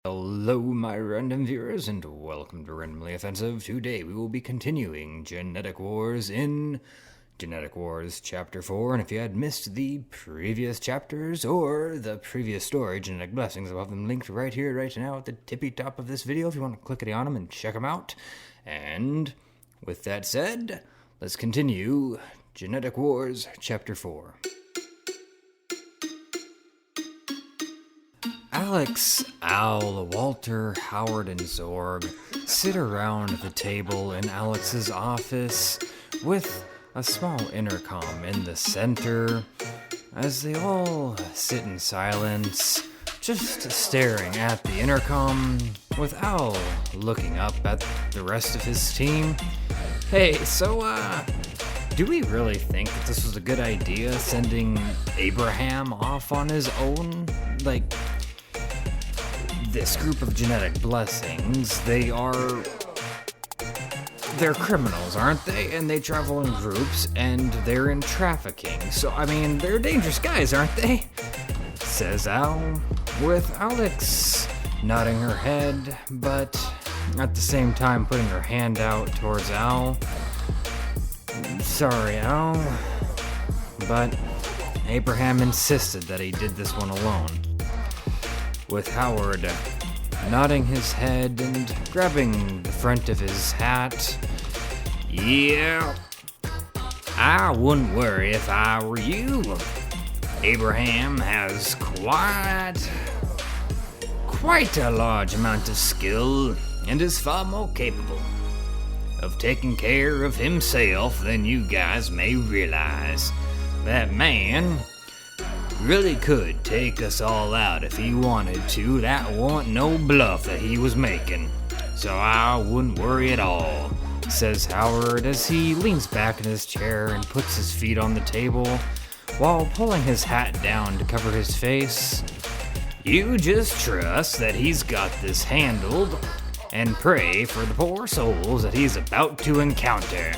Hello, my random viewers, and welcome to Randomly Offensive. Today we will be continuing Genetic Wars in Genetic Wars Chapter 4, and if you had missed the previous chapters or the previous story, Genetic Blessings, I'll have them linked right here, right now at the tippy top of this video if you want to click on them and check them out. And with that said, let's continue Genetic Wars Chapter 4. Alex, Al, Walter, Howard, and Zorg sit around the table in Alex's office with a small intercom in the center as they all sit in silence, just staring at the intercom with Al looking up at the rest of his team. Hey, do we really think that this was a good idea, sending Abraham off on his own? This group of genetic blessings, they're criminals, aren't they? And they travel in groups, and they're in trafficking. So, they're dangerous guys, aren't they? Says Al, with Alex nodding her head, but at the same time putting her hand out towards Al. Sorry, Al, but Abraham insisted that he did this one alone. With Howard nodding his head and grabbing the front of his hat. Yeah, I wouldn't worry if I were you. Abraham has quite a large amount of skill and is far more capable of taking care of himself than you guys may realize. That man really could take us all out if he wanted to. That wasn't no bluff that he was making. So I wouldn't worry at all, says Howard as he leans back in his chair and puts his feet on the table while pulling his hat down to cover his face. You just trust that he's got this handled and pray for the poor souls that he's about to encounter.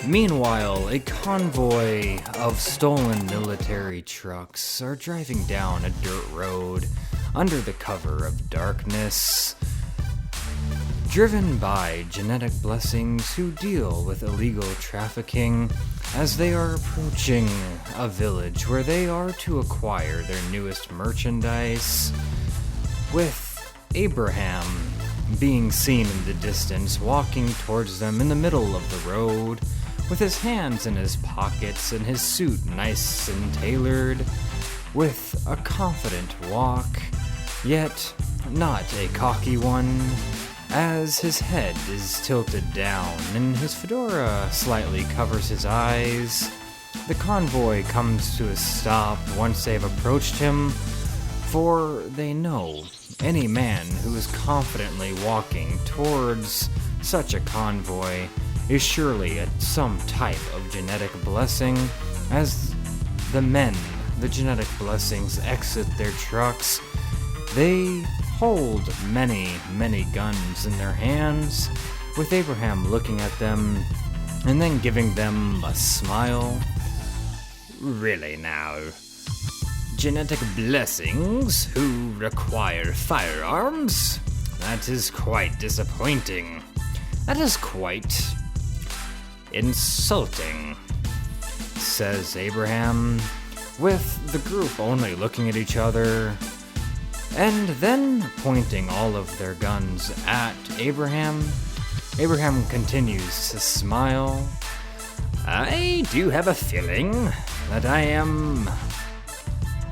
Meanwhile, a convoy of stolen military trucks are driving down a dirt road under the cover of darkness, driven by genetic blessings who deal with illegal trafficking as they are approaching a village where they are to acquire their newest merchandise, with Abraham being seen in the distance walking towards them in the middle of the road, with his hands in his pockets and his suit nice and tailored, with a confident walk, yet not a cocky one, as his head is tilted down and his fedora slightly covers his eyes. The convoy comes to a stop once they've approached him, for they know any man who is confidently walking towards such a convoy is surely some type of genetic blessing. As the genetic blessings, exit their trucks, they hold many, many guns in their hands, with Abraham looking at them and then giving them a smile. Really now, genetic blessings who require firearms? That is quite disappointing. That is quite insulting, says Abraham, with the group only looking at each other, and then pointing all of their guns at Abraham. Abraham continues to smile. I do have a feeling that I am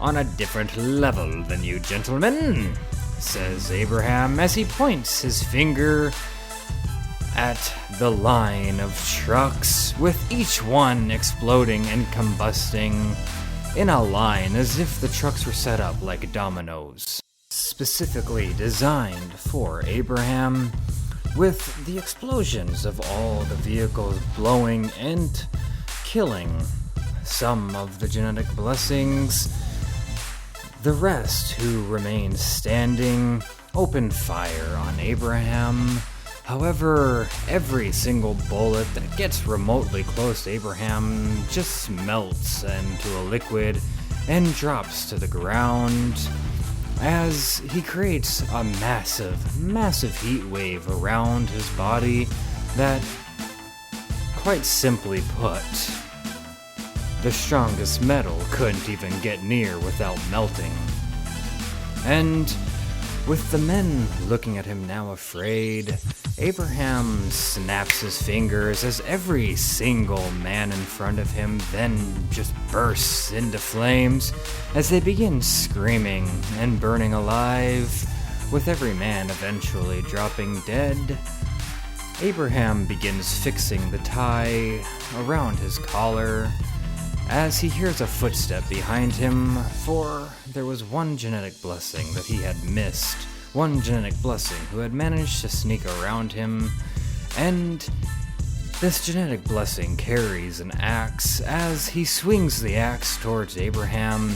on a different level than you gentlemen, says Abraham as he points his finger at the line of trucks, with each one exploding and combusting in a line as if the trucks were set up like dominoes, specifically designed for Abraham, with the explosions of all the vehicles blowing and killing some of the genetic blessings. The rest, who remain standing, open fire on Abraham. However, every single bullet that gets remotely close to Abraham just melts into a liquid and drops to the ground, as he creates a massive heat wave around his body that, quite simply put, the strongest metal couldn't even get near without melting. And with the men looking at him now afraid, Abraham snaps his fingers as every single man in front of him then just bursts into flames as they begin screaming and burning alive, with every man eventually dropping dead. Abraham begins fixing the tie around his collar as he hears a footstep behind him, for there was one genetic blessing that he had missed, one genetic blessing who had managed to sneak around him, and this genetic blessing carries an axe. As he swings the axe towards Abraham,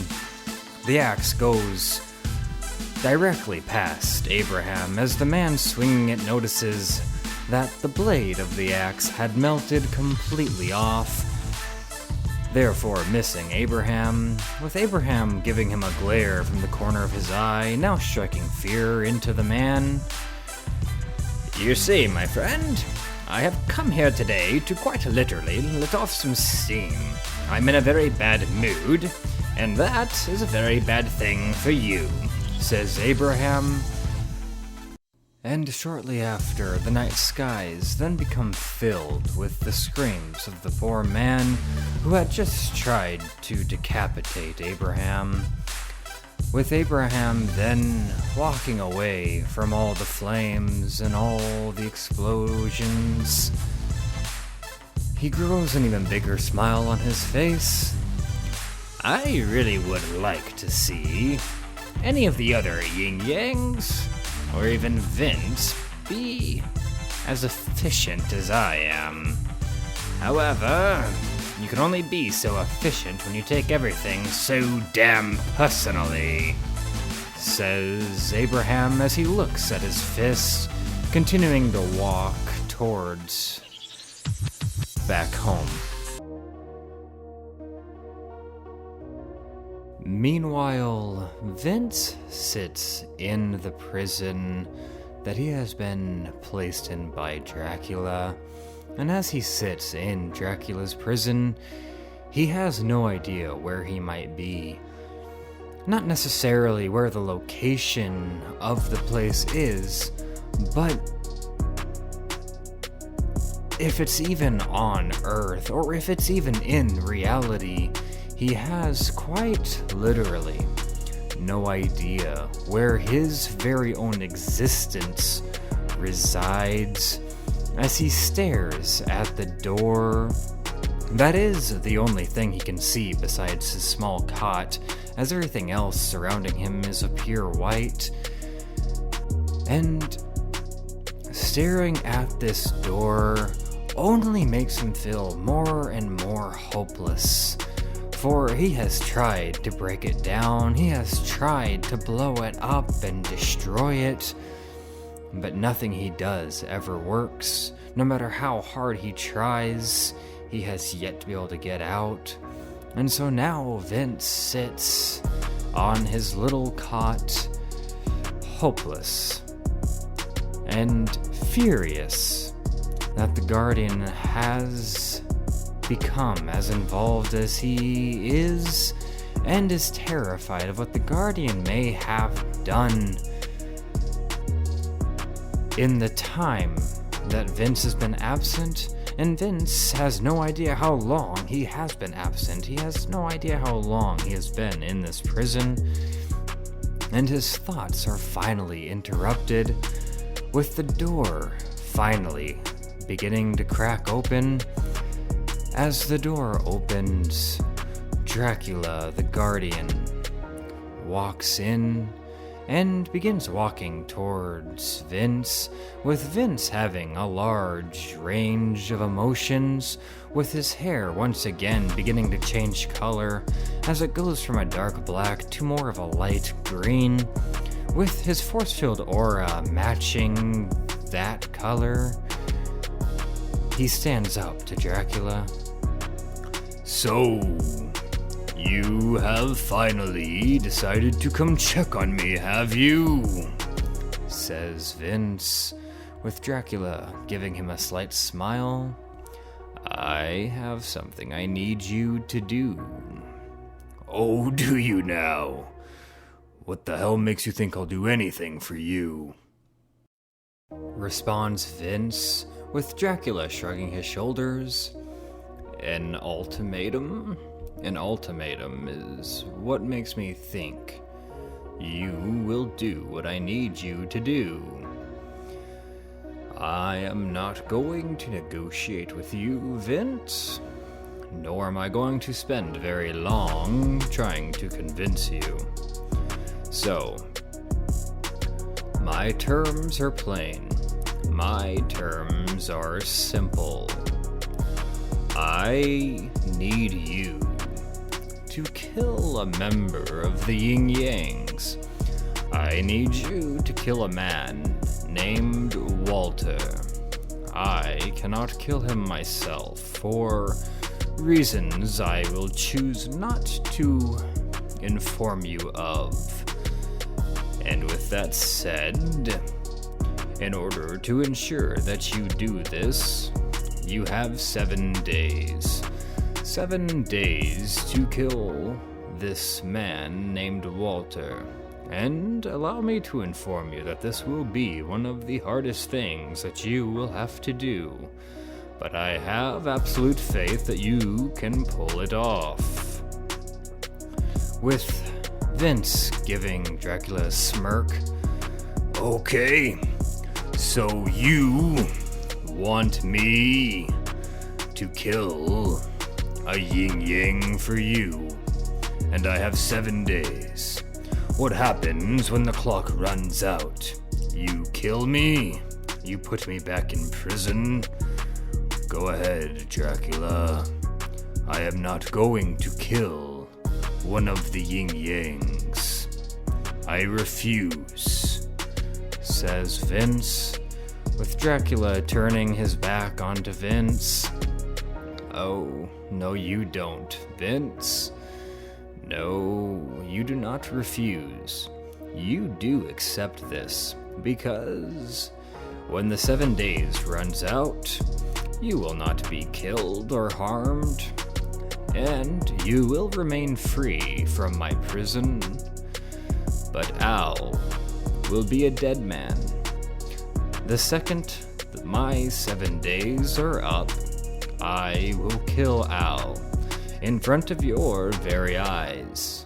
the axe goes directly past Abraham as the man swinging it notices that the blade of the axe had melted completely off, therefore missing Abraham, with Abraham giving him a glare from the corner of his eye, now striking fear into the man. You see, my friend, I have come here today to quite literally let off some steam. I'm in a very bad mood, and that is a very bad thing for you, says Abraham. And shortly after, the night skies then become filled with the screams of the poor man who had just tried to decapitate Abraham, with Abraham then walking away from all the flames and all the explosions. He grows an even bigger smile on his face. I really would like to see any of the other yin-yangs, or even Vince, be as efficient as I am. However, you can only be so efficient when you take everything so damn personally, says Abraham as he looks at his fists, continuing to walk towards back home. Meanwhile, Vince sits in the prison that he has been placed in by Dracula, and as he sits in Dracula's prison, he has no idea where he might be. Not necessarily where the location of the place is, but if it's even on Earth, or if it's even in reality. He has quite literally no idea where his very own existence resides as he stares at the door. That is the only thing he can see besides his small cot, as everything else surrounding him is of pure white. And staring at this door only makes him feel more and more hopeless. For he has tried to break it down, he has tried to blow it up and destroy it, but nothing he does ever works. No matter how hard he tries, he has yet to be able to get out. And so now Vince sits on his little cot, hopeless and furious that the Guardian has become as involved as he is, and is terrified of what the Guardian may have done in the time that Vince has been absent. And Vince has no idea how long he has been absent. He has no idea how long he has been in this prison, and his thoughts are finally interrupted with the door finally beginning to crack open. As the door opens, Dracula, the Guardian, walks in and begins walking towards Vince, with Vince having a large range of emotions, with his hair once again beginning to change color as it goes from a dark black to more of a light green, with his force field aura matching that color. He stands up to Dracula. So, You have finally decided to come check on me, have you? Says Vince, with Dracula giving him a slight smile. I have something I need you to do. Oh, do you now? What the hell makes you think I'll do anything for you? Responds Vince, with Dracula shrugging his shoulders. An ultimatum? An ultimatum is what makes me think you will do what I need you to do. I am not going to negotiate with you, Vince, nor am I going to spend very long trying to convince you. So, my terms are plain. My terms are simple. I need you to kill a member of the Yin Yangs. I need you to kill a man named Walter. I cannot kill him myself for reasons I will choose not to inform you of. And with that said, in order to ensure that you do this, you have 7 days. 7 days to kill this man named Walter. And allow me to inform you that this will be one of the hardest things that you will have to do. But I have absolute faith that you can pull it off. With Vince giving Dracula a smirk. Okay, so you want me to kill a yin yang for you, and I have 7 days. What happens when the clock runs out? You kill me? You put me back in prison? Go ahead, Dracula. I am not going to kill one of the yin yangs. I refuse, says Vince, with Dracula turning his back onto Vince. Oh, no you don't, Vince. No, you do not refuse. You do accept this, because when the 7 days runs out, you will not be killed or harmed, and you will remain free from my prison. But Al will be a dead man. The second that my 7 days are up, I will kill Al in front of your very eyes.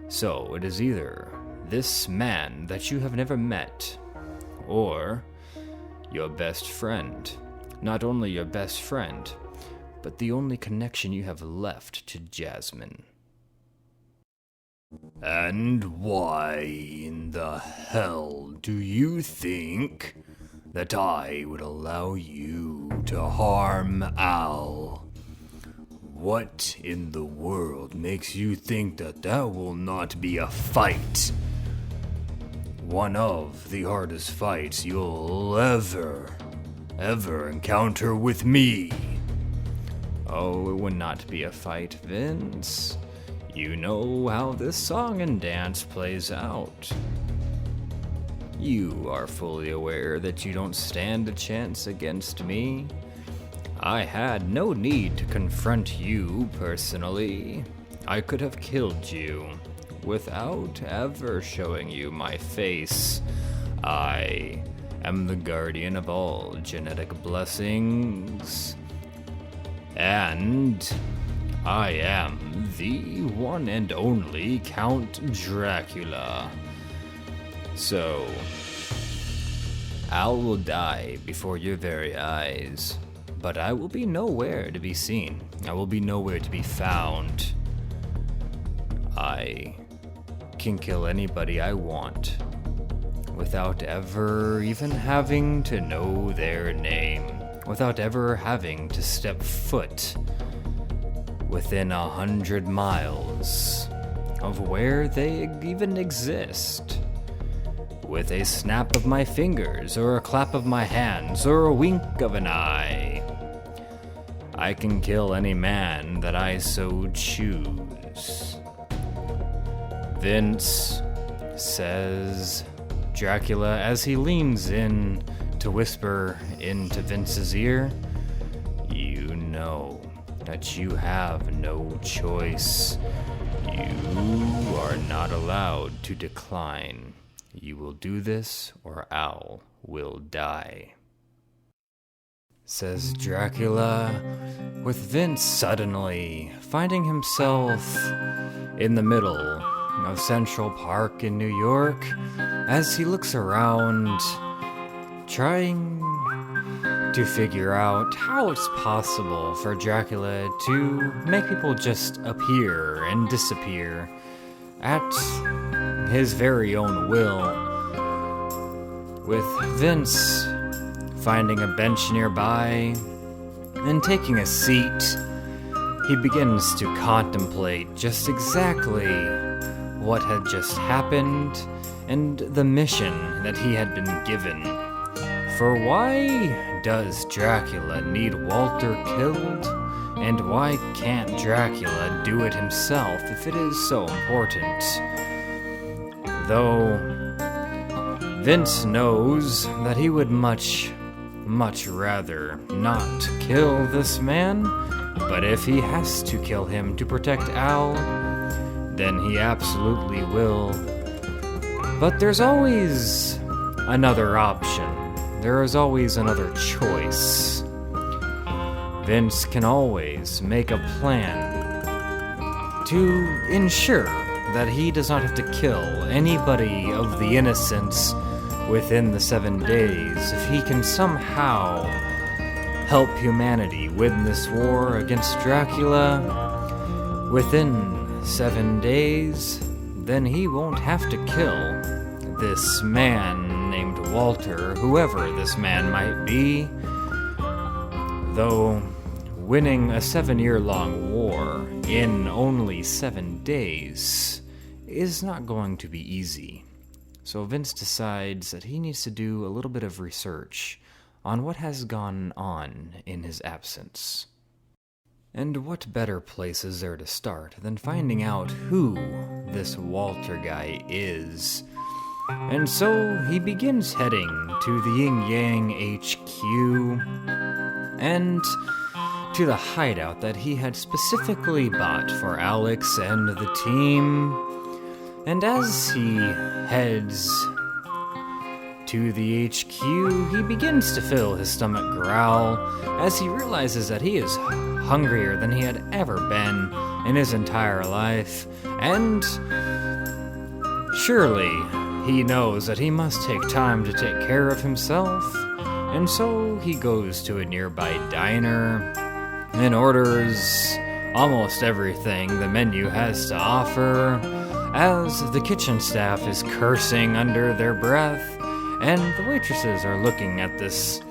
So it is either this man that you have never met, or your best friend. Not only your best friend, but the only connection you have left to Jasmine. And why in the hell do you think that I would allow you to harm Al? What in the world makes you think that will not be a fight? One of the hardest fights you'll ever encounter with me. Oh, it would not be a fight, Vince. You know how this song and dance plays out. You are fully aware that you don't stand a chance against me. I had no need to confront you personally. I could have killed you without ever showing you my face. I am the guardian of all genetic blessings. And I am the one and only Count Dracula. So, Al will die before your very eyes, but I will be nowhere to be seen. I will be nowhere to be found. I can kill anybody I want without ever even having to know their name, without ever having to step foot within 100 miles of where they even exist. With a snap of my fingers, or a clap of my hands, or a wink of an eye, I can kill any man that I so choose. Vince, says Dracula as he leans in to whisper into Vince's ear. You know that you have no choice. You are not allowed to decline. You will do this or Al will die. Says Dracula, with Vince suddenly finding himself in the middle of Central Park in New York as he looks around, trying to figure out how it's possible for Dracula to make people just appear and disappear at his very own will. With Vince finding a bench nearby and taking a seat, he begins to contemplate just exactly what had just happened and the mission that he had been given. For why does Dracula need Walter killed? And why can't Dracula do it himself if it is so important? Though Vince knows that he would much rather not kill this man, but if he has to kill him to protect Al, then he absolutely will. But there's always another option. There is always another choice. Vince can always make a plan to ensure that he does not have to kill anybody of the innocents within the 7 days if he can somehow help humanity win this war against Dracula within 7 days. Then he won't have to kill this man named Walter, whoever this man might be. Though winning a 7-year-long war in only 7 days is not going to be easy. So Vince decides that he needs to do a little bit of research on what has gone on in his absence. And what better place is there to start than finding out who this Walter guy is? And so he begins heading to the Yin Yang HQ and to the hideout that he had specifically bought for Alex and the team. And as he heads to the HQ, he begins to feel his stomach growl as he realizes that he is hungrier than he had ever been in his entire life. And surely he knows that he must take time to take care of himself. And so he goes to a nearby diner and orders almost everything the menu has to offer, as the kitchen staff is cursing under their breath, and the waitresses are looking at this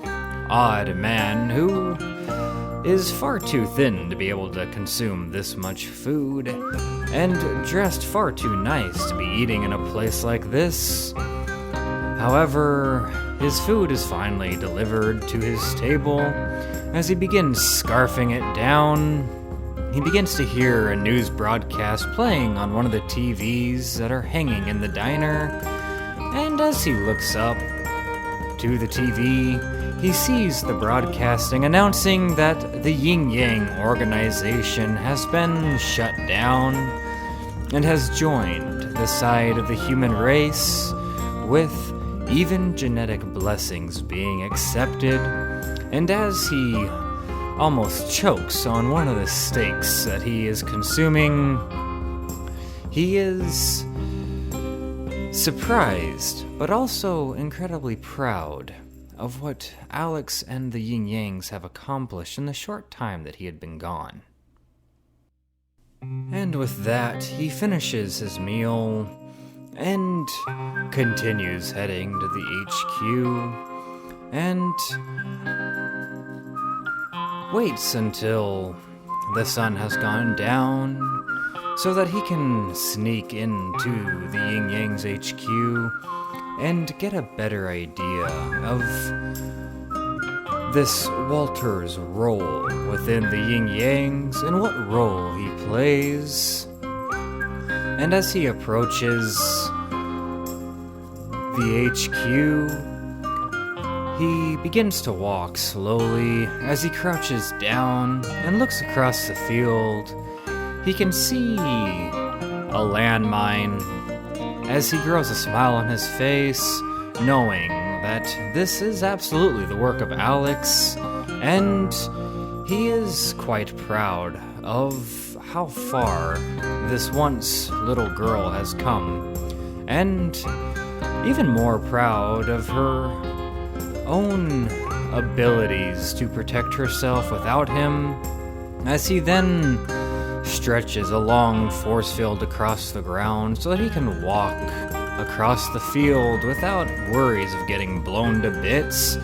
odd man who is far too thin to be able to consume this much food, and dressed far too nice to be eating in a place like this. However, his food is finally delivered to his table. As he begins scarfing it down, he begins to hear a news broadcast playing on one of the TVs that are hanging in the diner, and as he looks up to the TV, he sees the broadcasting announcing that the Yin Yang organization has been shut down and has joined the side of the human race, with even genetic blessings being accepted. And as he almost chokes on one of the steaks that he is consuming, he is surprised, but also incredibly proud of what Alex and the Yin Yangs have accomplished in the short time that he had been gone. And with that, he finishes his meal and continues heading to the HQ and waits until the sun has gone down so that he can sneak into the Yin Yang's HQ and get a better idea of this Walter's role within the Yin Yangs and what role he plays. And as he approaches the HQ, he begins to walk slowly. As he crouches down and looks across the field, he can see a landmine as he grows a smile on his face, knowing that this is absolutely the work of Alex, and he is quite proud of how far this once little girl has come, and even more proud of her own abilities to protect herself without him, as he then stretches a long force field across the ground so that he can walk across the field without worries of getting blown to bits,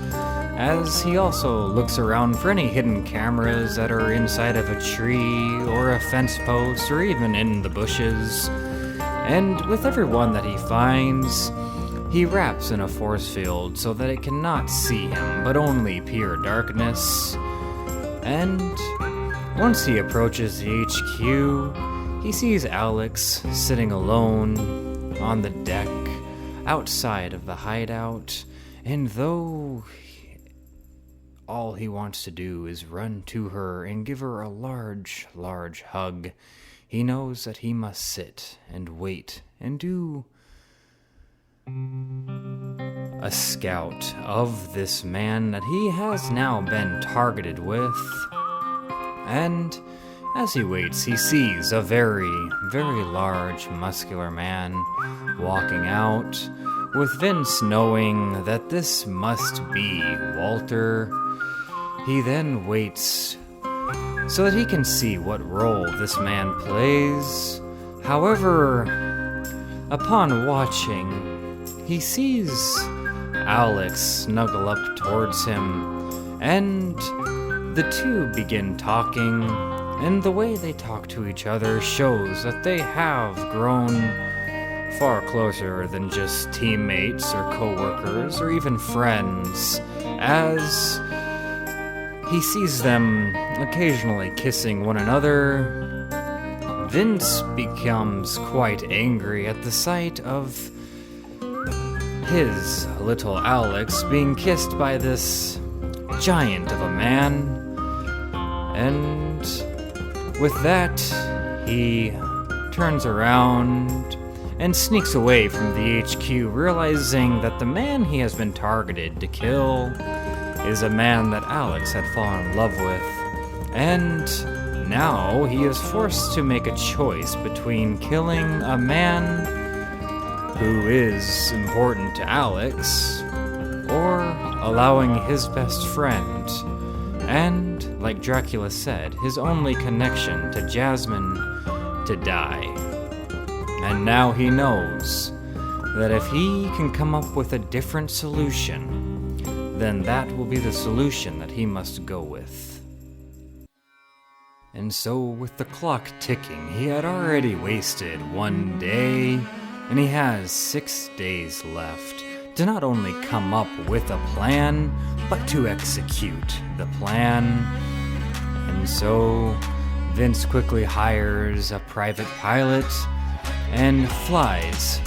as he also looks around for any hidden cameras that are inside of a tree or a fence post or even in the bushes. And with every one that he finds, he wraps in a force field so that it cannot see him, but only pure darkness. And once he approaches the HQ, he sees Alex sitting alone on the deck outside of the hideout, and though all he wants to do is run to her and give her a large, large hug, he knows that he must sit and wait and do a scout of this man that he has now been targeted with. And as he waits, he sees a very, very large, muscular man walking out, with Vince knowing that this must be Walter. He then waits so that he can see what role this man plays. However, upon watching, he sees Alex snuggle up towards him, and the two begin talking, and the way they talk to each other shows that they have grown far closer than just teammates or co-workers or even friends, as he sees them occasionally kissing one another. Vince becomes quite angry at the sight of his little Alex being kissed by this giant of a man. And with that, he turns around and sneaks away from the HQ, realizing that the man he has been targeted to kill is a man that Alex had fallen in love with. And now he is forced to make a choice between killing a man who is important to Alex, or allowing his best friend, and, like Dracula said, his only connection to Jasmine, to die. And now he knows that if he can come up with a different solution, then that will be the solution that he must go with. And so, with the clock ticking, he had already wasted 1 day, and he has 6 days left to not only come up with a plan, but to execute the plan. And so, Vince quickly hires a private pilot and flies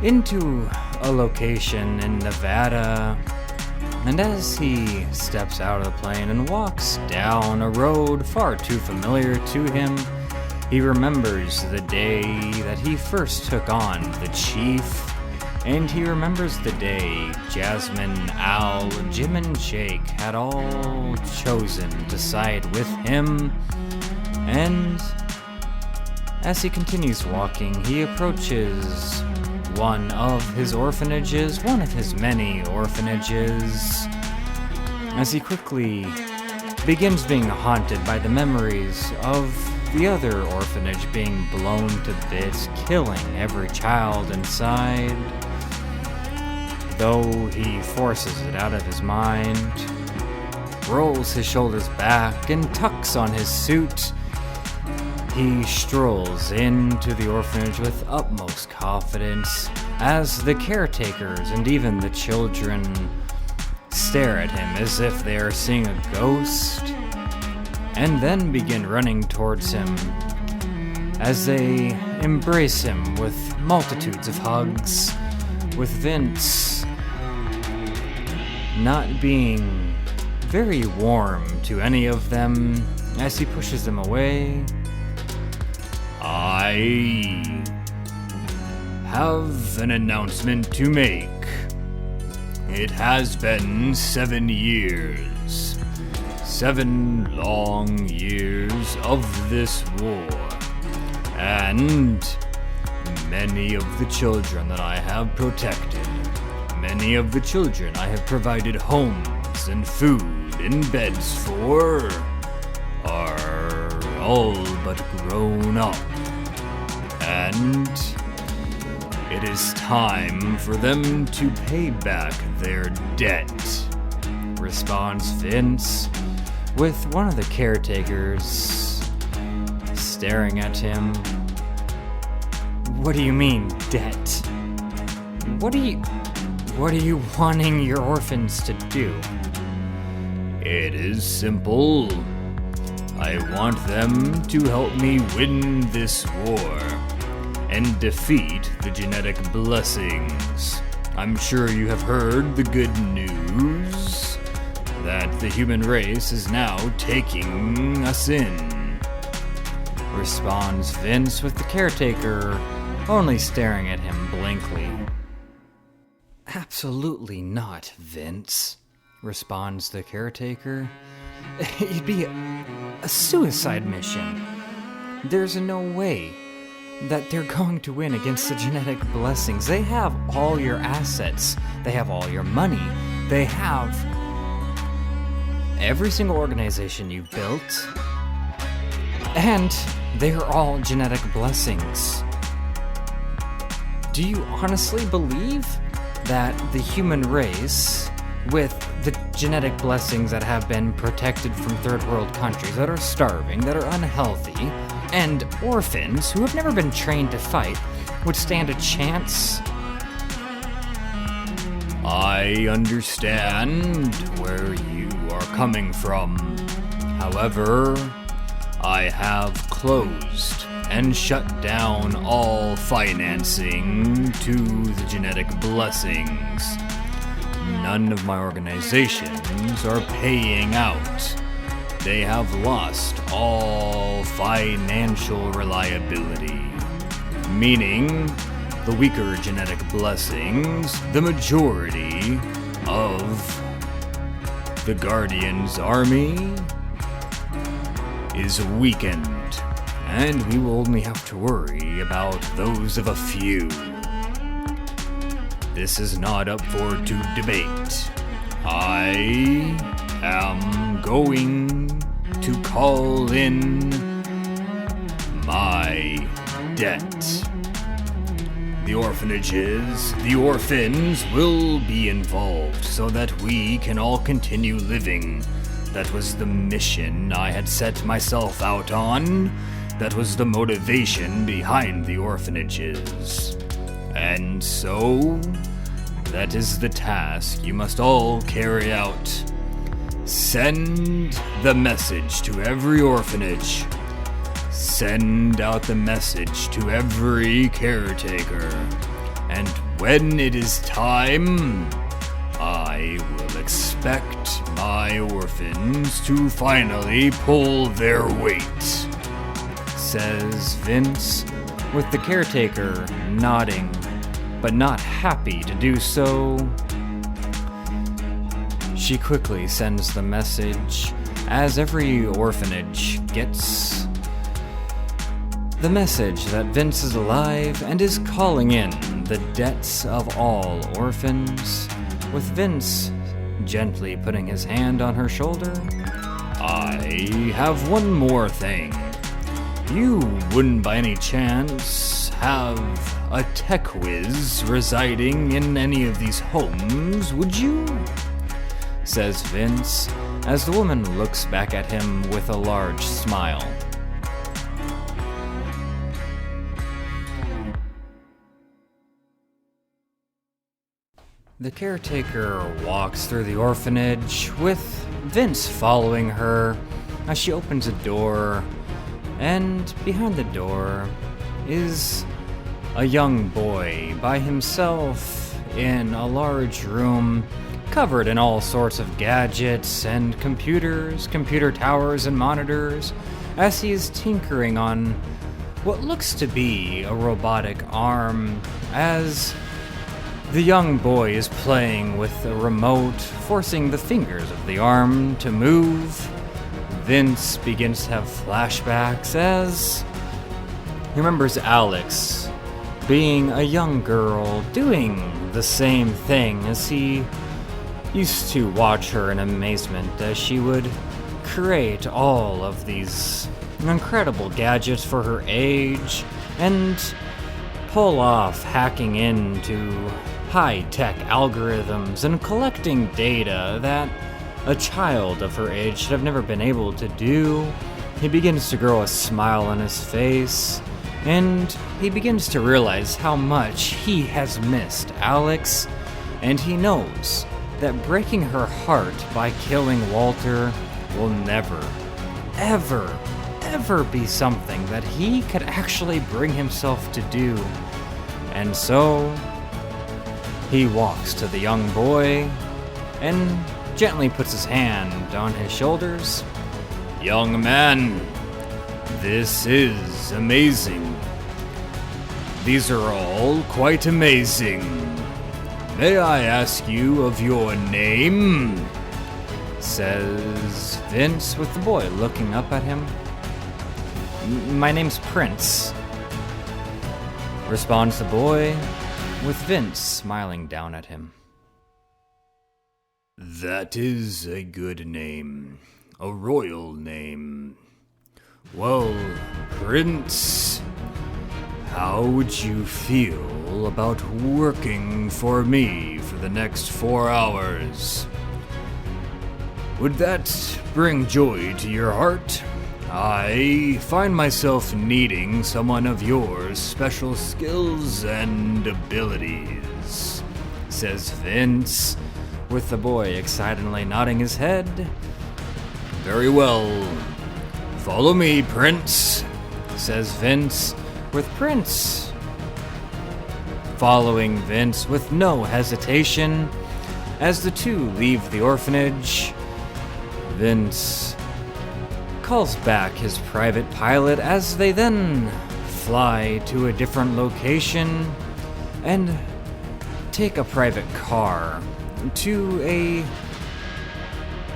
into a location in Nevada. And as he steps out of the plane and walks down a road far too familiar to him, he remembers the day that he first took on the chief, and he remembers the day Jasmine, Al, Jim, and Jake had all chosen to side with him. And as he continues walking, he approaches one of his orphanages, one of his many orphanages, as he quickly begins being haunted by the memories of the other orphanage being blown to bits, killing every child inside. Though he forces it out of his mind, rolls his shoulders back, and tucks on his suit, he strolls into the orphanage with utmost confidence, as the caretakers and even the children stare at him as if they are seeing a ghost, and then begin running towards him as they embrace him with multitudes of hugs, with Vince not being very warm to any of them as he pushes them away. I have an announcement to make. It has been 7 years. 7 long years of this war. And many of the children that I have protected, many of the children I have provided homes and food and beds for, are all but grown up. And it is time for them to pay back their debt, responds Vince, with one of the caretakers staring at him. What do you mean, debt? What are you wanting your orphans to do? It is simple. I want them to help me win this war and defeat the genetic blessings. I'm sure you have heard the good news that the human race is now taking us in, responds Vince, with the caretaker only staring at him blankly. Absolutely not, Vince, responds the caretaker. It'd be a suicide mission. There's no way that they're going to win against the genetic blessings. They have all your assets. They have all your money. They have every single organization you've built. And they're all genetic blessings. Do you honestly believe that the human race, with the genetic blessings that have been protected from third world countries that are starving, that are unhealthy, and orphans who have never been trained to fight, would stand a chance? I understand where you are coming from. However, I have closed and shut down all financing to the genetic blessings. None of my organizations are paying out. They have lost all financial reliability, meaning the weaker genetic blessings, the majority of the Guardian's army is weakened, and we will only have to worry about those of a few. This is not up for debate. I am going to call in my debt. The orphanages, the orphans will be involved so that we can all continue living. That was the mission I had set myself out on. That was the motivation behind the orphanages. And so, that is the task you must all carry out. Send the message to every orphanage. Send out the message to every caretaker. And when it is time, I will expect my orphans to finally pull their weight, says Vince, with the caretaker nodding, but not happy to do so. She quickly sends the message, as every orphanage gets the message that Vince is alive and is calling in the debts of all orphans, with Vince gently putting his hand on her shoulder. I have one more thing. You wouldn't by any chance have a tech whiz residing in any of these homes, would you? Says Vince, as the woman looks back at him with a large smile. The caretaker walks through the orphanage with Vince following her as she opens a door, and behind the door is a young boy by himself in a large room covered in all sorts of gadgets and computers, computer towers and monitors, as he is tinkering on what looks to be a robotic arm, as the young boy is playing with a remote, forcing the fingers of the arm to move. Vince begins to have flashbacks as he remembers Alex being a young girl doing the same thing, as he used to watch her in amazement as she would create all of these incredible gadgets for her age and pull off hacking into high-tech algorithms and collecting data that a child of her age should have never been able to do. He begins to grow a smile on his face, and he begins to realize how much he has missed Alex, and he knows that breaking her heart by killing Walter will never, ever be something that he could actually bring himself to do. And so he walks to the young boy and gently puts his hand on his shoulders. "Young man, this is amazing. These are all quite amazing. May I ask you of your name?" says Vince, with the boy looking up at him. "My name's Prince," responds the boy, with Vince smiling down at him. "That is a good name. A royal name. Well, Prince, how would you feel about working for me for the next 4 hours? Would that bring joy to your heart? I find myself needing someone of your special skills and abilities," says Vince, with the boy excitedly nodding his head. "Very well. Follow me, Prince," says Vince, with Prince following Vince with no hesitation. As the two leave the orphanage, Vince calls back his private pilot as they then fly to a different location and take a private car to a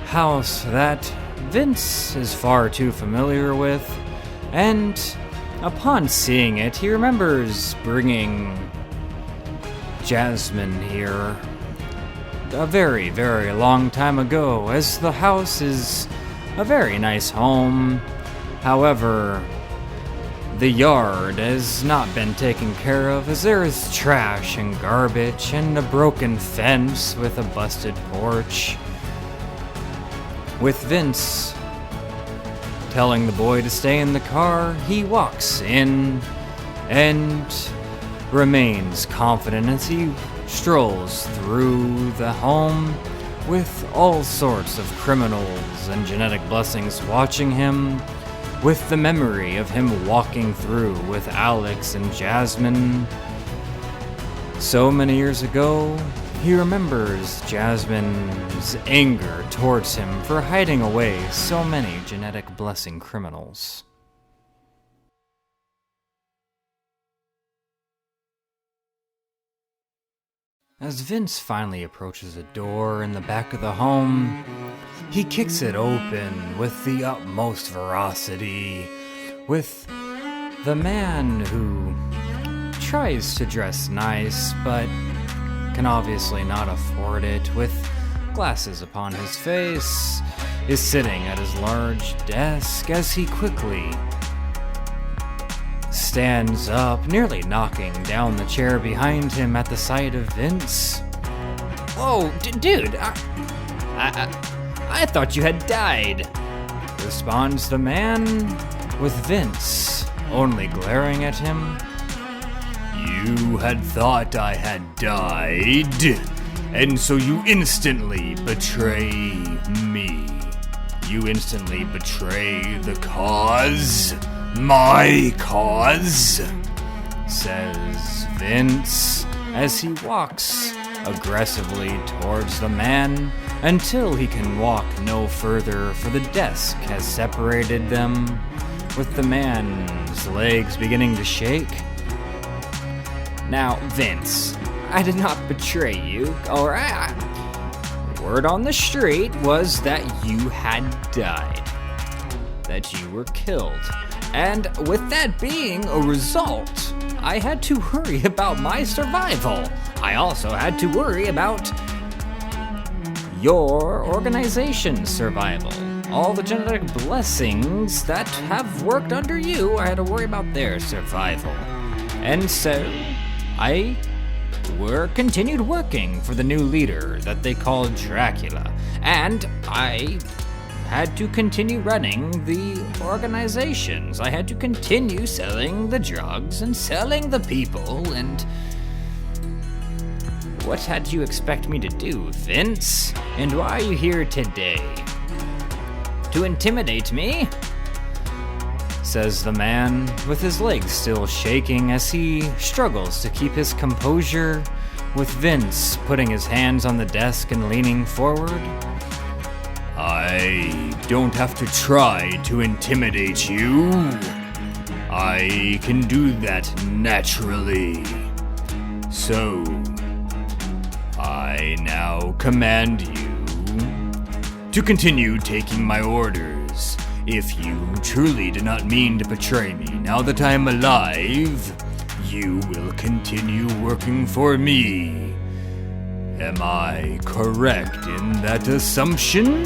house that Vince is far too familiar with, and upon seeing it, he remembers bringing Jasmine here a very, very long time ago, as the house is a very nice home. However, the yard has not been taken care of, as there is trash and garbage and a broken fence with a busted porch. With Vince telling the boy to stay in the car, he walks in and remains confident as he strolls through the home, with all sorts of criminals and genetic blessings watching him, with the memory of him walking through with Alex and Jasmine. So many years ago, he remembers Jasmine's anger towards him for hiding away so many genetic blessing criminals. As Vince finally approaches a door in the back of the home, he kicks it open with the utmost ferocity, with the man who tries to dress nice but can obviously not afford it, with glasses upon his face, is sitting at his large desk as he quickly stands up, nearly knocking down the chair behind him at the sight of Vince. "Whoa, dude, I thought you had died," responds the man, with Vince only glaring at him. "You had thought I had died? And so you instantly betray me. You instantly betray the cause. My cause, says Vince, as he walks aggressively towards the man until he can walk no further, for the desk has separated them, with the man's legs beginning to shake. Now, Vince, I did not betray you, alright? Word on the street was that you had died, that you were killed. And with that being a result, I had to worry about my survival. I also had to worry about your organization's survival. All the genetic blessings that have worked under you, I had to worry about their survival. And so, I continued working for the new leader that they called Dracula. And I had to continue running the organizations. I had to continue selling the drugs and selling the people, and what had you expect me to do, Vince? And why are you here today? To intimidate me? Says the man, with his legs still shaking as he struggles to keep his composure, with Vince putting his hands on the desk and leaning forward. I don't have to try to intimidate you. I can do that naturally. So, I now command you to continue taking my orders. If you truly did not mean to betray me, now that I am alive, you will continue working for me. Am I correct in that assumption?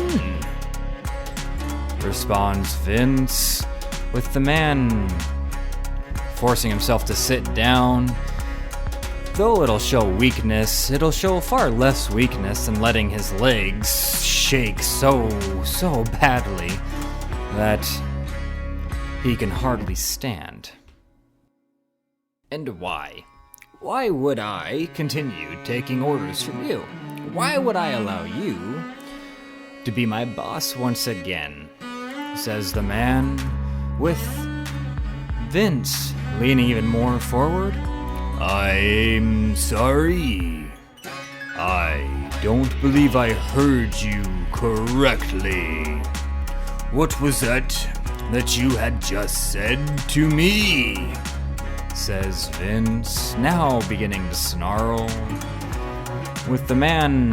Responds Vince, with the man forcing himself to sit down. Though it'll show weakness, it'll show far less weakness than letting his legs shake so badly that he can hardly stand. And why? Why would I continue taking orders from you? Why would I allow you to be my boss once again? Says the man, with Vince leaning even more forward. I'm sorry. I don't believe I heard you correctly. What was that you had just said to me? Says Vince, now beginning to snarl, with the man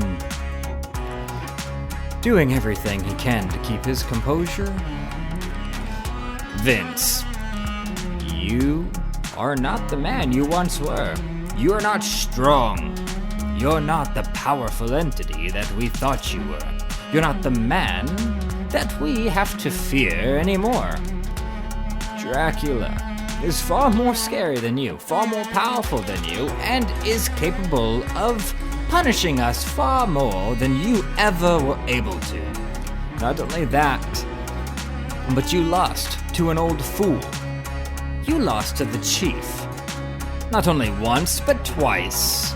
doing everything he can to keep his composure. Vince, you are not the man you once were. You are not strong. You're not the powerful entity that we thought you were. You're not the man that we have to fear anymore. Dracula is far more scary than you, far more powerful than you, and is capable of punishing us far more than you ever were able to. Not only that, but you lost to an old fool. You lost to the chief. Not only once, but twice.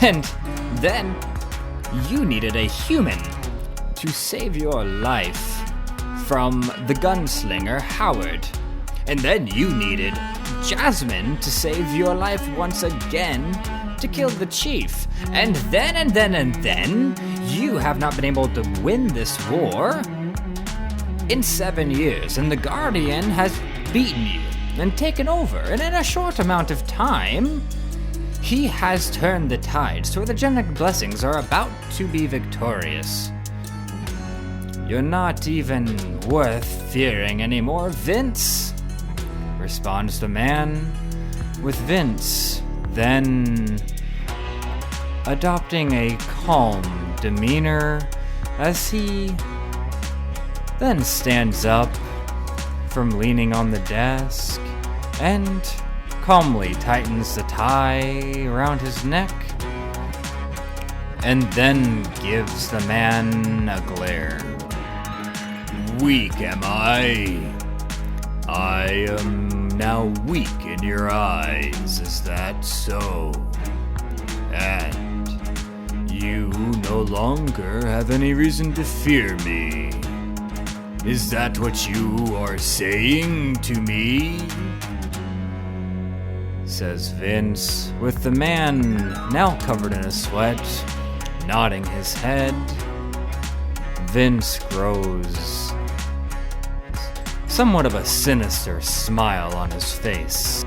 And then you needed a human to save your life from the gunslinger Howard. And then you needed Jasmine to save your life once again to kill the chief. And then you have not been able to win this war in 7 years, and the Guardian has beaten you and taken over, and in a short amount of time, he has turned the tides to where the genetic blessings are about to be victorious. You're not even worth fearing anymore, Vince, responds the man, with Vince then adopting a calm demeanor as he then stands up from leaning on the desk and calmly tightens the tie around his neck and then gives the man a glare. Weak am I? I am now weak in your eyes, is that so? And no longer have any reason to fear me. Is that what you are saying to me? Says Vince, with the man now covered in a sweat, nodding his head. Vince grows somewhat of a sinister smile on his face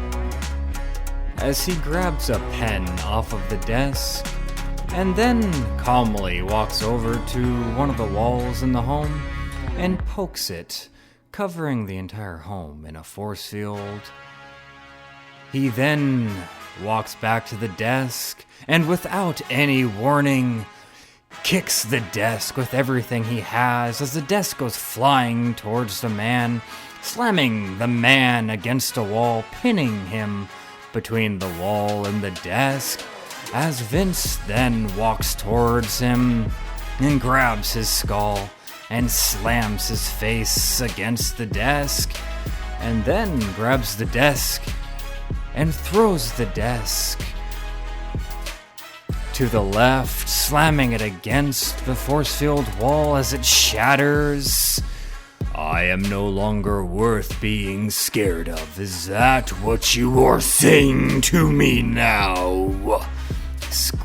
as he grabs a pen off of the desk and then calmly walks over to one of the walls in the home and pokes it, covering the entire home in a force field. He then walks back to the desk and without any warning kicks the desk with everything he has as the desk goes flying towards the man, slamming the man against a wall, pinning him between the wall and the desk, as Vince then walks towards him and grabs his skull and slams his face against the desk, and then grabs the desk and throws the desk to the left, slamming it against the force field wall as it shatters. I am no longer worth being scared of. Is that what you are saying to me now?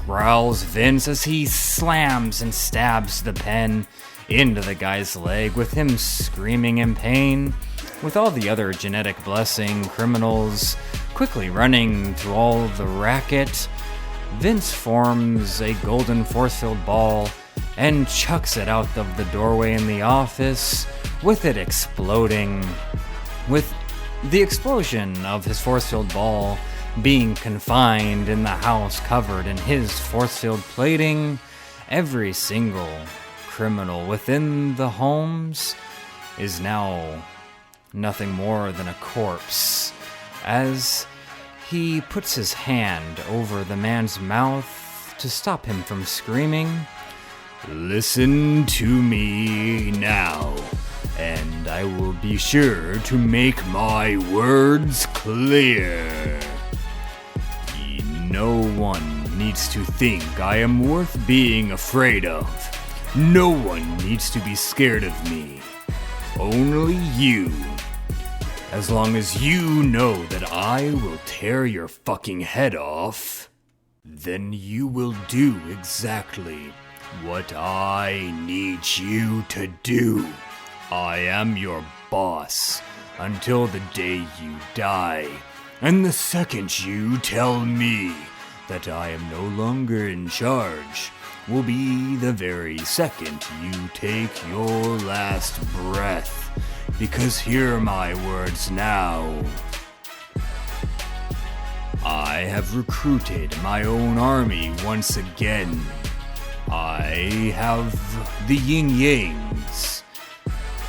Growls Vince as he slams and stabs the pen into the guy's leg, with him screaming in pain, with all the other genetic blessing criminals quickly running to all of the racket. Vince forms a golden force-filled ball and chucks it out of the doorway in the office, with it exploding, with the explosion of his force-filled ball being confined in the house covered in his force-filled plating. Every single criminal within the homes is now nothing more than a corpse, as he puts his hand over the man's mouth to stop him from screaming. Listen to me now, and I will be sure to make my words clear. No one needs to think I am worth being afraid of. No one needs to be scared of me. Only you. As long as you know that I will tear your fucking head off, then you will do exactly what I need you to do. I am your boss until the day you die. And the second you tell me that I am no longer in charge will be the very second you take your last breath. Because hear my words now. I have recruited my own army once again. I have the Yin Yangs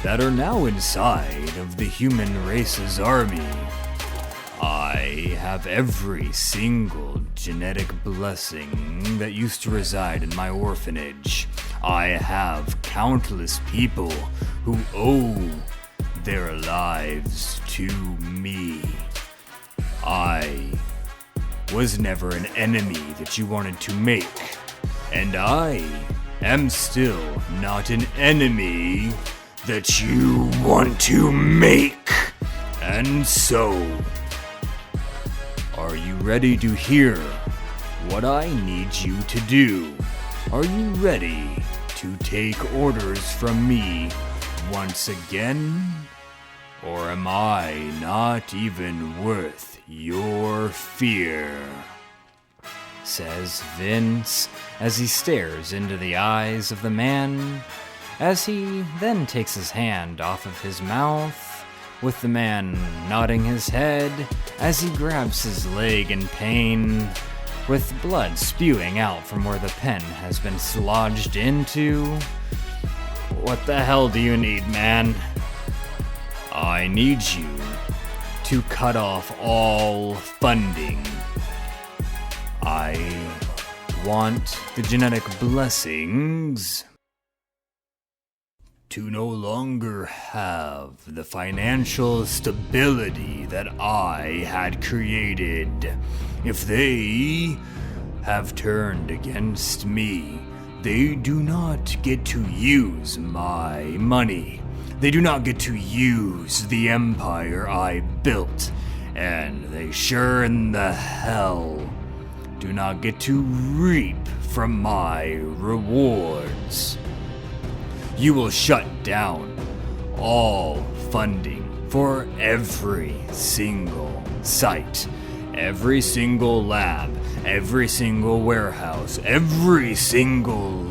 that are now inside of the human race's army. I have every single genetic blessing that used to reside in my orphanage. I have countless people who owe their lives to me. I was never an enemy that you wanted to make, and I am still not an enemy that you want to make. And so, are you ready to hear what I need you to do? Are you ready to take orders from me once again? Or am I not even worth your fear? Says Vince as he stares into the eyes of the man, as he then takes his hand off of his mouth, with the man nodding his head as he grabs his leg in pain, with blood spewing out from where the pen has been lodged into. What the hell do you need, man? I need you to cut off all funding. I want the genetic blessings to no longer have the financial stability that I had created. If they have turned against me, They do not get to use my money. They do not get to use the empire I built. And they sure in the hell do not get to reap from my rewards. You will shut down all funding for every single site, every single lab, every single warehouse, every single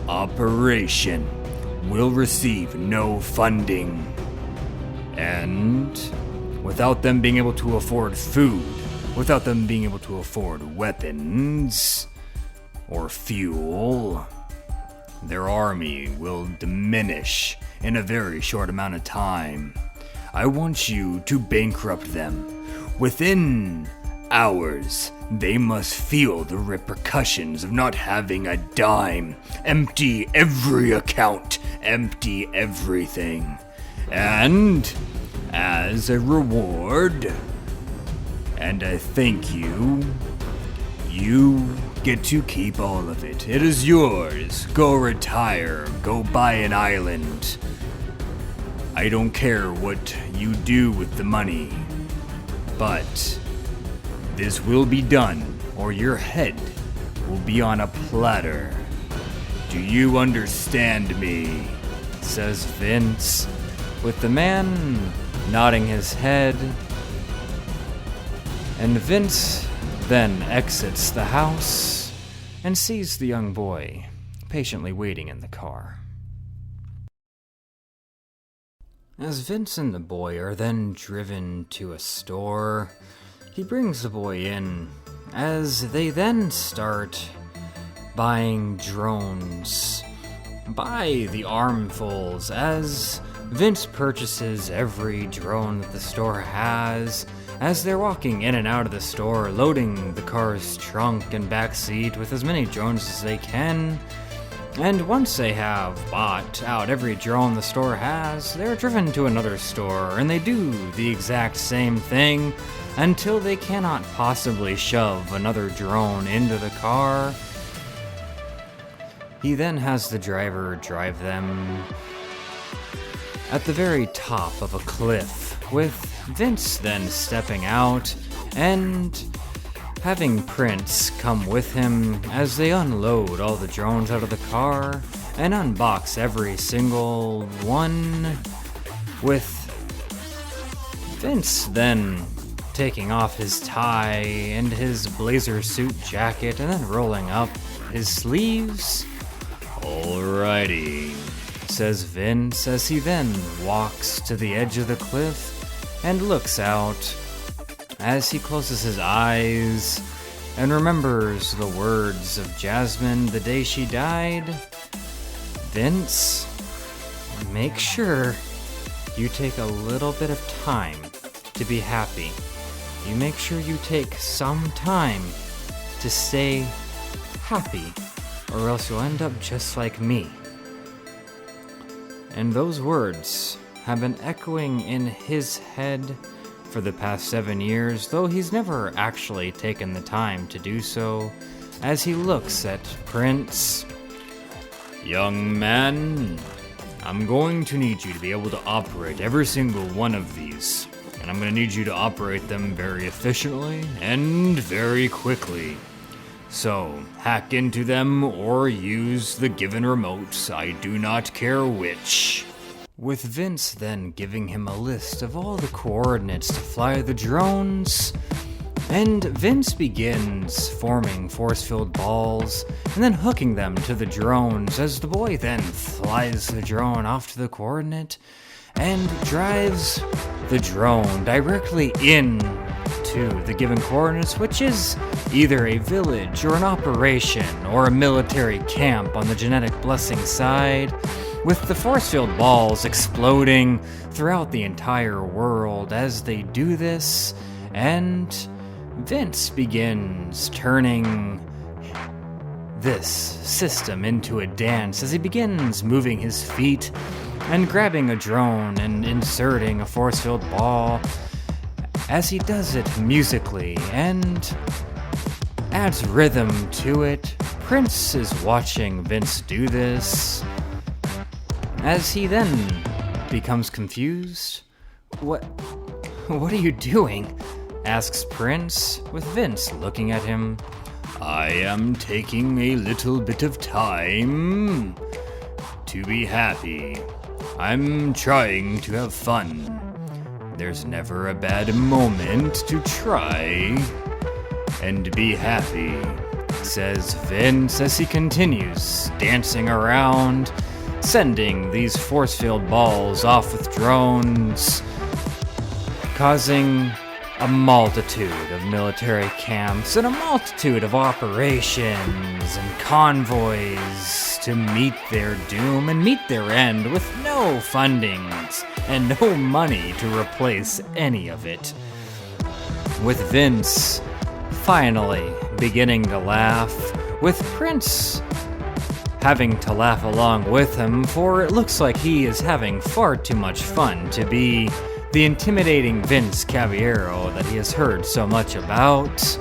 operation will receive no funding. And without them being able to afford food, without them being able to afford weapons or fuel, their army will diminish in a very short amount of time. I want you to bankrupt them. Within hours, they must feel the repercussions of not having a dime. Empty every account, empty everything. And as a reward, and a thank you, you get to keep all of it. It is yours. Go retire. Go buy an island. I don't care what you do with the money, but this will be done, or your head will be on a platter. Do you understand me? Says Vince, with the man nodding his head. And Vince then exits the house and sees the young boy patiently waiting in the car. As Vince and the boy are then driven to a store, he brings the boy in as they then start buying drones by the armfuls as Vince purchases every drone that the store has. As they're walking in and out of the store, loading the car's trunk and back seat with as many drones as they can. And once they have bought out every drone the store has, they're driven to another store, and they do the exact same thing until they cannot possibly shove another drone into the car. He then has the driver drive them at the very top of a cliff, with Vince then stepping out and having Prince come with him as they unload all the drones out of the car and unbox every single one, with Vince then taking off his tie and his blazer suit jacket and then rolling up his sleeves. Alrighty, says Vince as he then walks to the edge of the cliff and looks out as he closes his eyes and remembers the words of Jasmine the day she died. Vince, make sure you take a little bit of time to be happy. You make sure you take some time to stay happy, or else you'll end up just like me. And those words have been echoing in his head for the past 7 years, though he's never actually taken the time to do so, as he looks at Prince. Young man, I'm going to need you to be able to operate every single one of these, and I'm going to need you to operate them very efficiently and very quickly. So, hack into them or use the given remotes, I do not care which. With Vince then giving him a list of all the coordinates to fly the drones, and Vince begins forming force-filled balls and then hooking them to the drones as the boy then flies the drone off to the coordinate and drives the drone directly in to the given coordinates, which is either a village or an operation or a military camp on the Genetic Blessing side, with the force-field balls exploding throughout the entire world as they do this, and Vince begins turning this system into a dance as he begins moving his feet and grabbing a drone and inserting a force-field ball as he does it musically, and adds rhythm to it. Prince is watching Vince do this, as he then becomes confused. What are you doing? Asks Prince, with Vince looking at him. I am taking a little bit of time to be happy. I'm trying to have fun. There's never a bad moment to try and be happy, says Vince as he continues dancing around, sending these force-field balls off with drones, causing a multitude of military camps and a multitude of operations and convoys to meet their doom and meet their end with no fundings and no money to replace any of it. With Vince finally beginning to laugh, with Prince having to laugh along with him, for it looks like he is having far too much fun to be the intimidating Vince Caballero that he has heard so much about.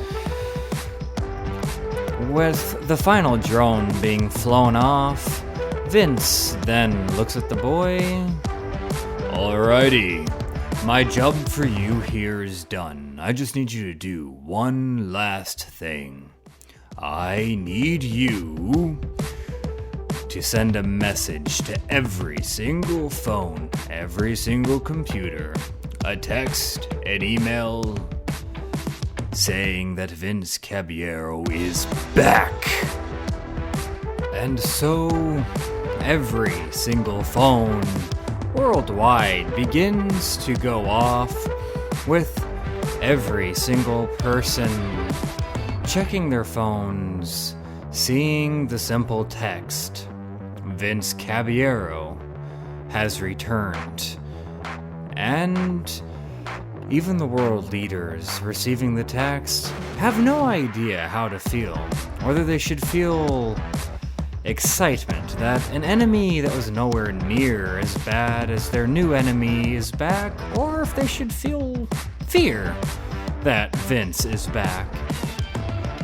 With the final drone being flown off, Vince then looks at the boy. Alrighty, my job for you here is done. I just need you to do one last thing. I need you to send a message to every single phone, every single computer, a text, an email, saying that Vince Caballero is back. And so, every single phone worldwide begins to go off, with every single person checking their phones, seeing the simple text, Vince Caballero has returned. And even the world leaders receiving the text have no idea how to feel, whether they should feel excitement that an enemy that was nowhere near as bad as their new enemy is back, or if they should feel fear that Vince is back,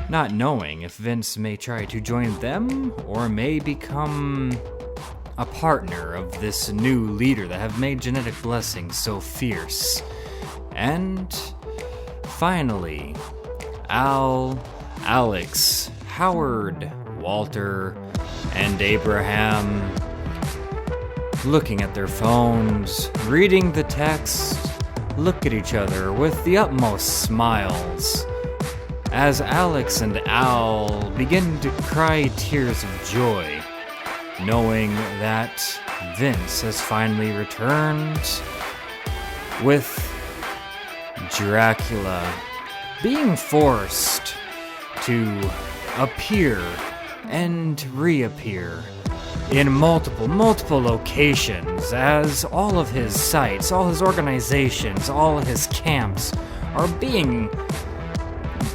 not knowing if Vince may try to join them or may become a partner of this new leader that have made genetic blessings so fierce. And finally, Al, Alex, Howard, Walter, and Abraham, looking at their phones, reading the text, look at each other with the utmost smiles, as Alex and Al begin to cry tears of joy, knowing that Vince has finally returned, with Dracula being forced to appear and reappear in multiple locations, as all of his sites, all his organizations, all of his camps are being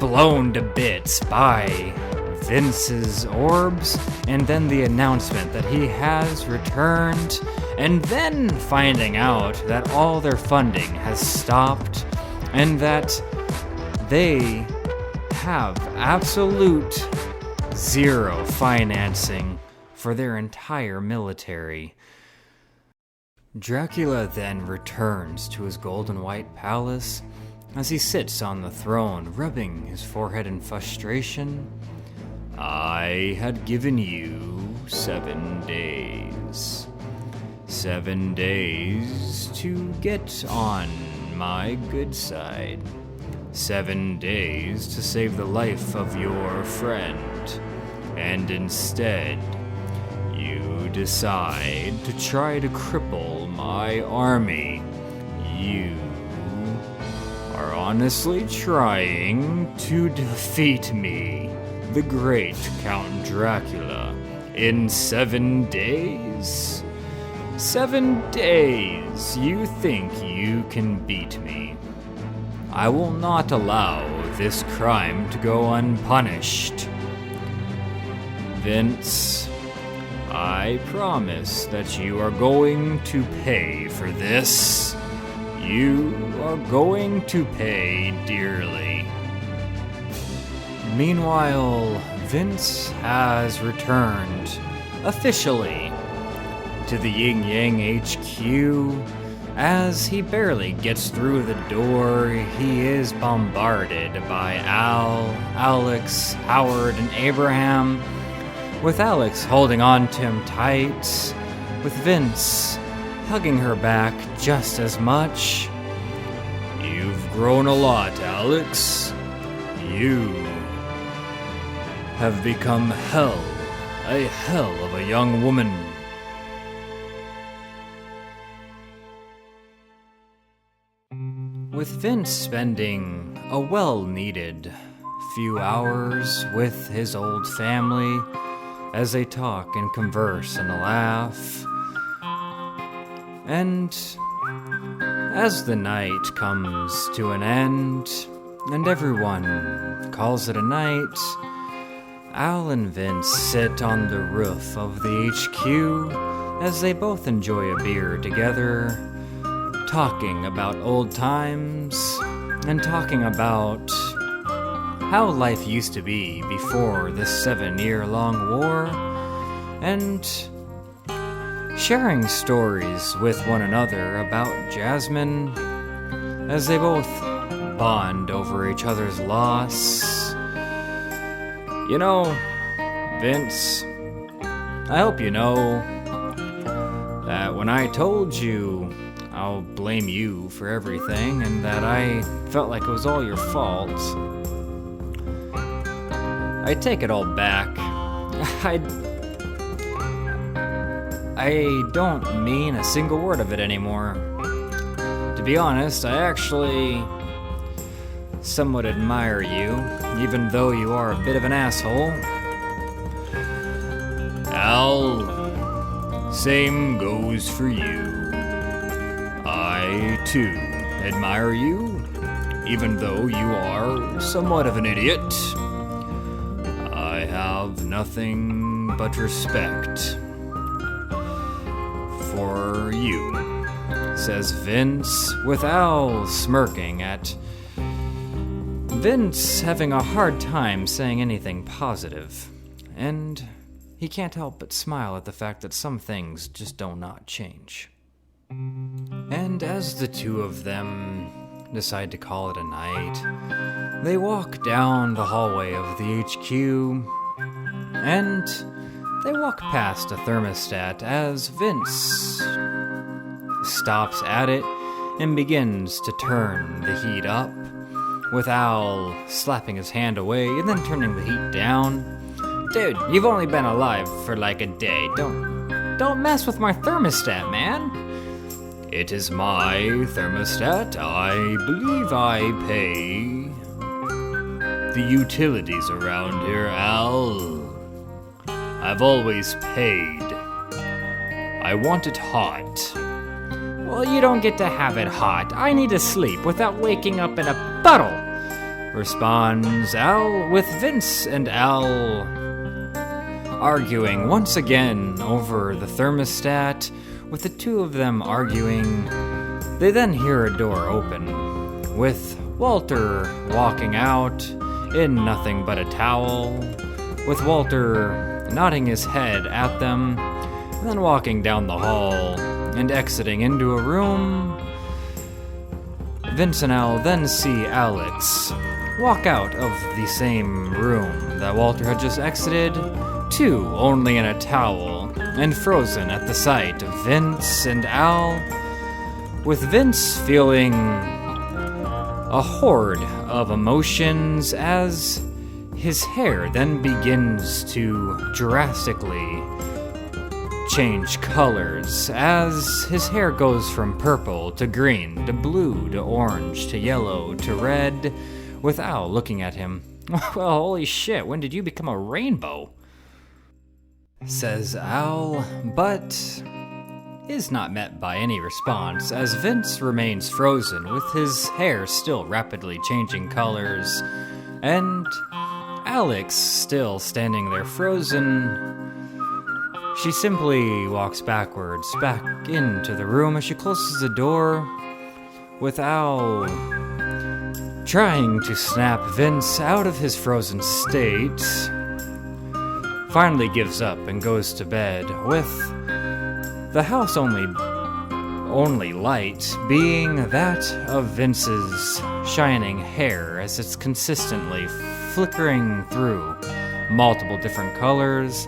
blown to bits by Vince's orbs, and then the announcement that he has returned, and then finding out that all their funding has stopped, and that they have absolute zero financing for their entire military. Dracula then returns to his golden white palace as he sits on the throne, rubbing his forehead in frustration. I had given you 7 days. 7 days to get on my good side. 7 days to save the life of your friend. And instead, you decide to try to cripple my army. You are honestly trying to defeat me, the great Count Dracula, in 7 days? 7 days, you think you can beat me? I will not allow this crime to go unpunished. Vince, I promise that you are going to pay for this. You are going to pay dearly. Meanwhile, Vince has returned officially to the Yin Yang HQ. As he barely gets through the door, he is bombarded by Al, Alex, Howard, and Abraham, with Alex holding on to him tight, with Vince hugging her back just as much. "You've grown a lot, Alex. You have become a hell of a young woman." With Vince spending a well-needed few hours with his old family as they talk and converse and laugh, and as the night comes to an end and everyone calls it a night, Al and Vince sit on the roof of the HQ as they both enjoy a beer together, talking about old times and talking about how life used to be before this 7-year-long war, and sharing stories with one another about Jasmine as they both bond over each other's loss. You know, Vince, I hope you know that when I told you I'll blame you for everything and that I felt like it was all your fault, I take it all back. I don't mean a single word of it anymore. To be honest, I actually somewhat admire you, even though you are a bit of an asshole. Al, same goes for you. I, too, admire you, even though you are somewhat of an idiot. I have nothing but respect for you, says Vince, with Al smirking at Vince having a hard time saying anything positive, and he can't help but smile at the fact that some things just do not change. And as the two of them decide to call it a night, they walk down the hallway of the HQ, and they walk past a thermostat as Vince stops at it and begins to turn the heat up, with Al slapping his hand away and then turning the heat down. "Dude, you've only been alive for like a day. Don't mess with my thermostat, man." "It is my thermostat. I believe I pay the utilities around here, Al. I've always paid. I want it hot." "Well, you don't get to have it hot. I need to sleep without waking up in a puddle," responds Al, with Vince and Al arguing once again over the thermostat. With the two of them arguing, they then hear a door open, with Walter walking out in nothing but a towel, with Walter nodding his head at them, and then walking down the hall and exiting into a room. Vince and Al then see Alex walk out of the same room that Walter had just exited, too, only in a towel, and frozen at the sight of Vince and Al, with Vince feeling a horde of emotions as his hair then begins to drastically change colors, as his hair goes from purple to green to blue to orange to yellow to red, with Al looking at him. "Well, holy shit, when did you become a rainbow?" says Al, but is not met by any response, as Vince remains frozen with his hair still rapidly changing colors, and Alex still standing there frozen. She simply walks backwards back into the room as she closes the door, with Al trying to snap Vince out of his frozen state, finally gives up and goes to bed, with the house only light being that of Vince's shining hair as it's consistently flickering through multiple different colors,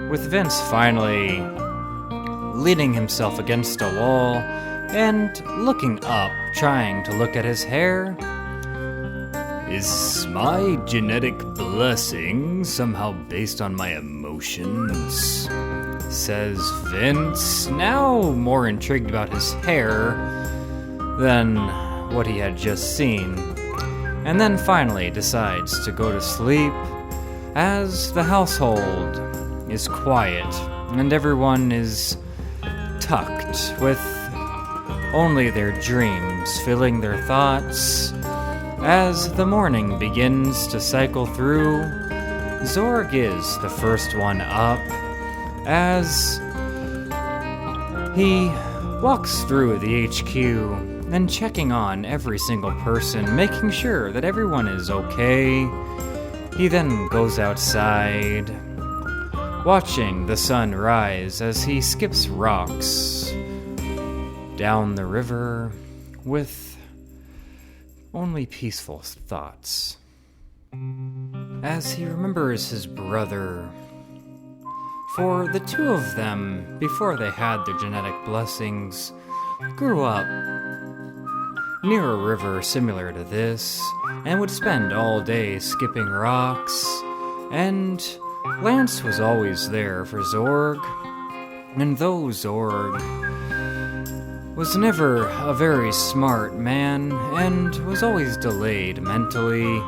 with Vince finally leaning himself against a wall and looking up, trying to look at his hair. Is my genetic blessing somehow based on my emotions? Says Vince, now more intrigued about his hair than what he had just seen, and then finally decides to go to sleep as the household is quiet and everyone is tucked, with only their dreams filling their thoughts. As the morning begins to cycle through, Zorg is the first one up as he walks through the HQ and checking on every single person, making sure that everyone is okay. He then goes outside, watching the sun rise as he skips rocks down the river with only peaceful thoughts. As he remembers his brother, for the two of them, before they had their genetic blessings, grew up near a river similar to this, and would spend all day skipping rocks, and Lance was always there for Zorg, and though Zorg was never a very smart man and was always delayed mentally,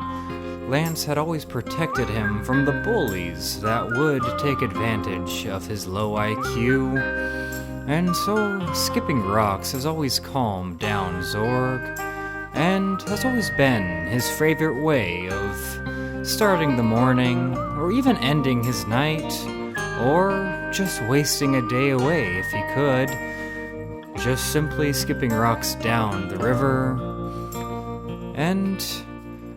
Lance had always protected him from the bullies that would take advantage of his low IQ, and so skipping rocks has always calmed down Zorg, and has always been his favorite way of starting the morning, or even ending his night, or just wasting a day away if he could, just simply skipping rocks down the river. And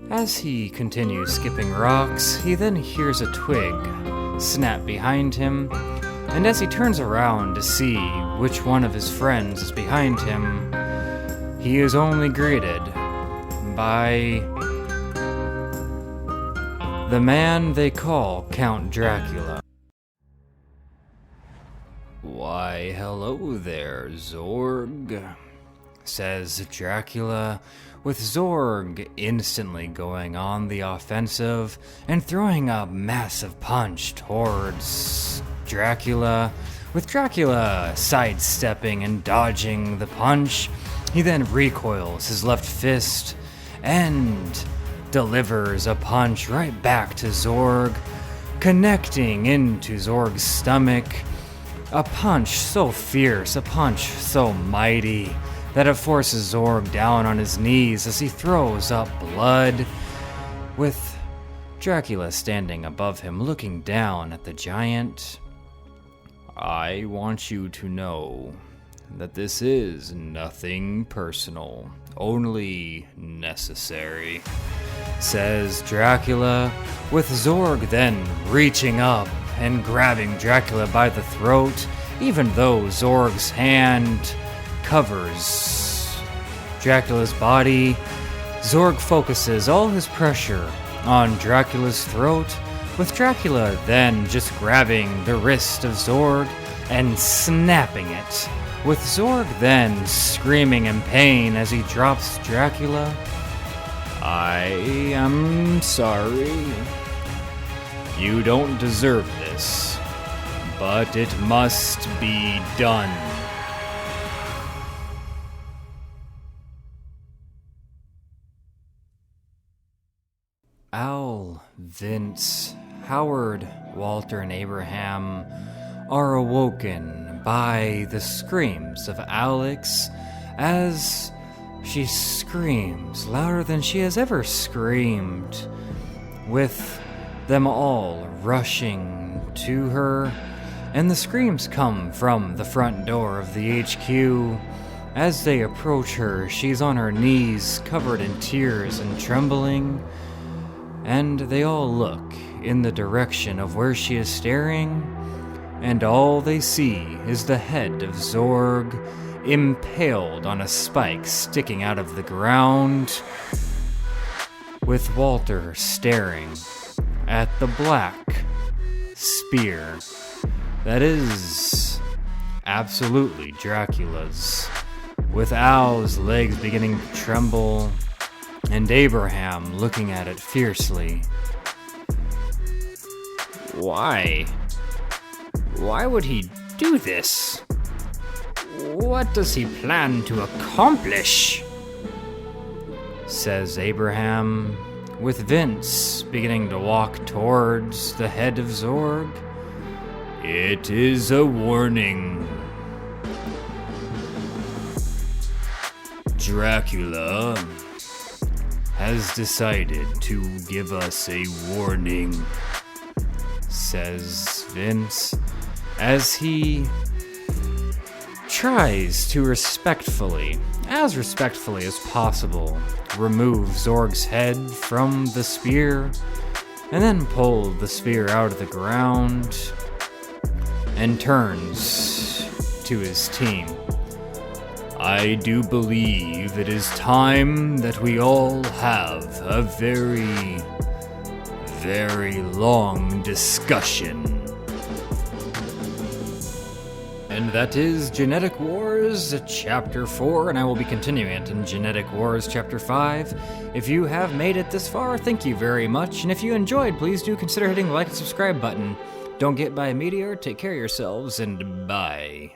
as he continues skipping rocks, he then hears a twig snap behind him, and as he turns around to see which one of his friends is behind him, he is only greeted by the man they call Count Dracula. "Why, hello there, Zorg," says Dracula, with Zorg instantly going on the offensive and throwing a massive punch towards Dracula. With Dracula sidestepping and dodging the punch, he then recoils his left fist and delivers a punch right back to Zorg, connecting into Zorg's stomach. A punch so fierce, a punch so mighty, that it forces Zorg down on his knees as he throws up blood, with Dracula standing above him looking down at the giant. "I want you to know that this is nothing personal, only necessary," says Dracula, with Zorg then reaching up and grabbing Dracula by the throat, even though Zorg's hand covers Dracula's body. Zorg focuses all his pressure on Dracula's throat, with Dracula then just grabbing the wrist of Zorg and snapping it, with Zorg then screaming in pain as he drops Dracula. "I am sorry. You don't deserve this, but it must be done." Al, Vince, Howard, Walter, and Abraham are awoken by the screams of Alex as she screams louder than she has ever screamed, with them all rushing to her, and the screams come from the front door of the HQ As they approach her, she's on her knees, covered in tears and trembling, and they all look in the direction of where she is staring, and all they see is the head of Zorg impaled on a spike sticking out of the ground, with Walter staring at the black spear that is absolutely Dracula's, with Al's legs beginning to tremble, and Abraham looking at it fiercely. Why? Why would he do this? What does he plan to accomplish? Says Abraham, with Vince beginning to walk towards the head of Zorg. It is a warning. Dracula has decided to give us a warning, says Vince, as he tries to respectfully as possible, remove Zorg's head from the spear, and then pull the spear out of the ground, and turns to his team. I do believe it is time that we all have a very, very long discussion. And that is Genetic Wars Chapter 4, and I will be continuing it in Genetic Wars Chapter 5. If you have made it this far, thank you very much, and if you enjoyed, please do consider hitting the like and subscribe button. Don't get by a meteor, take care of yourselves, and bye.